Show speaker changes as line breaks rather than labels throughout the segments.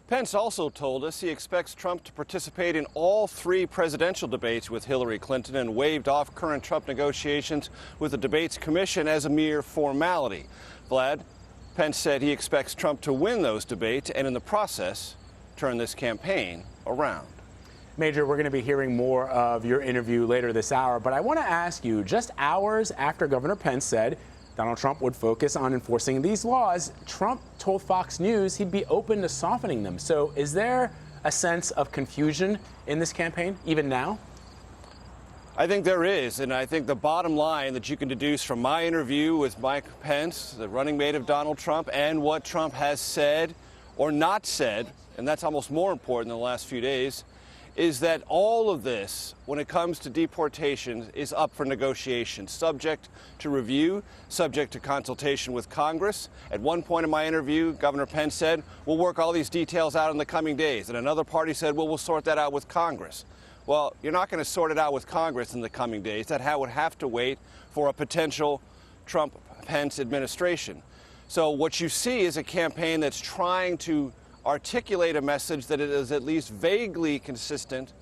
Pence also told us he expects Trump to participate in all three presidential debates with Hillary Clinton and waved off current Trump negotiations with the Debates Commission as a mere formality. Vlad, Pence said he expects Trump to win those debates and in the process turn this campaign around.
Major, we're going to be hearing more of your interview later this hour, but I want to ask you, just hours after Governor Pence said Donald Trump would focus on enforcing these laws, Trump told Fox News he'd be open to softening them. So is there a sense of confusion in this campaign, even now?
I think there is, and I think the bottom line that you can deduce from my interview with Mike Pence, the running mate of Donald Trump, and what Trump has said or not said, and that's almost more important in the last few days, is that all of this, when it comes to deportations, is up for negotiation, subject to review, subject to consultation with Congress. At one point in my interview, Governor Pence said, we'll work all these details out in the coming days. And another party said, well, we'll sort that out with Congress. Well, you're not going to sort it out with Congress in the coming days. That would have to wait for a potential Trump-Pence administration. So what you see is a campaign that's trying to articulate a message that is at least vaguely consistent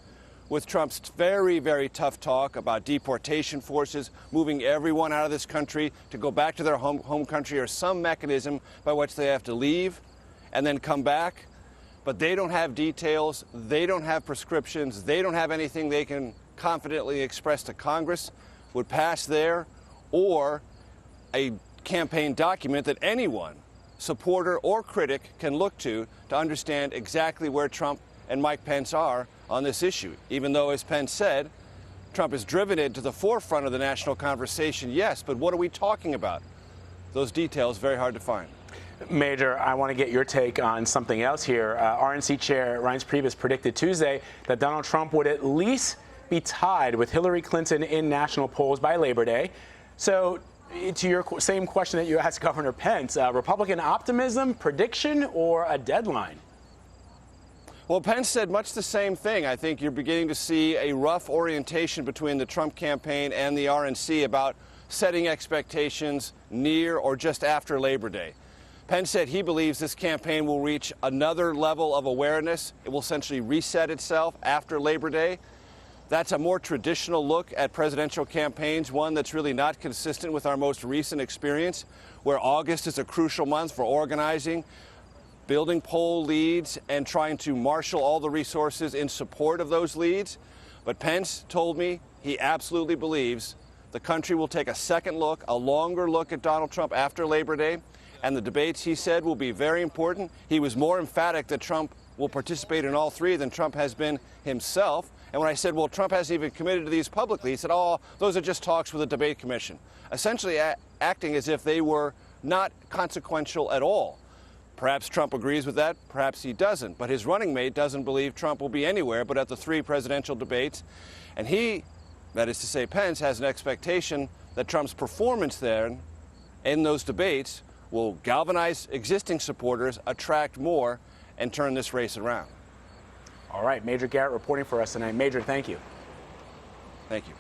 with Trump's very, very tough talk about deportation forces, moving everyone out of this country to go back to their home country or some mechanism by which they have to leave and then come back. But they don't have details, they don't have prescriptions, they don't have anything they can confidently express to Congress would pass there, or a campaign document that anyone, supporter or critic, can look to understand exactly where Trump and Mike Pence are on this issue. Even though, as Pence said, Trump has driven it to the forefront of the national conversation, yes, but what are we talking about? Those details very hard to find.
Major, I want to get your take on something else here. RNC Chair Reince Priebus predicted Tuesday that Donald Trump would at least be tied with Hillary Clinton in national polls by Labor Day. So, to your same question that you asked Governor Pence, Republican optimism, prediction, or a deadline?
Well, Pence said much the same thing. I think you're beginning to see a rough orientation between the Trump campaign and the RNC about setting expectations near or just after Labor Day. Pence said he believes this campaign will reach another level of awareness. It will essentially reset itself after Labor Day. That's a more traditional look at presidential campaigns, one that's really not consistent with our most recent experience, where August is a crucial month for organizing, building poll leads, and trying to marshal all the resources in support of those leads. But Pence told me he absolutely believes the country will take a second look, a longer look at Donald Trump after Labor Day, and the debates, he said, will be very important. He was more emphatic that Trump will participate in all three than Trump has been himself. And when I said, well, Trump hasn't even committed to these publicly, he said, oh, those are just talks with the debate commission, essentially acting as if they were not consequential at all. Perhaps Trump agrees with that, perhaps he doesn't. But his running mate doesn't believe Trump will be anywhere but at the three presidential debates. And he, that is to say Pence, has an expectation that Trump's performance there in those debates will galvanize existing supporters, attract more, and turn this race around.
All right, Major Garrett reporting for us tonight. Major, thank you.
Thank you.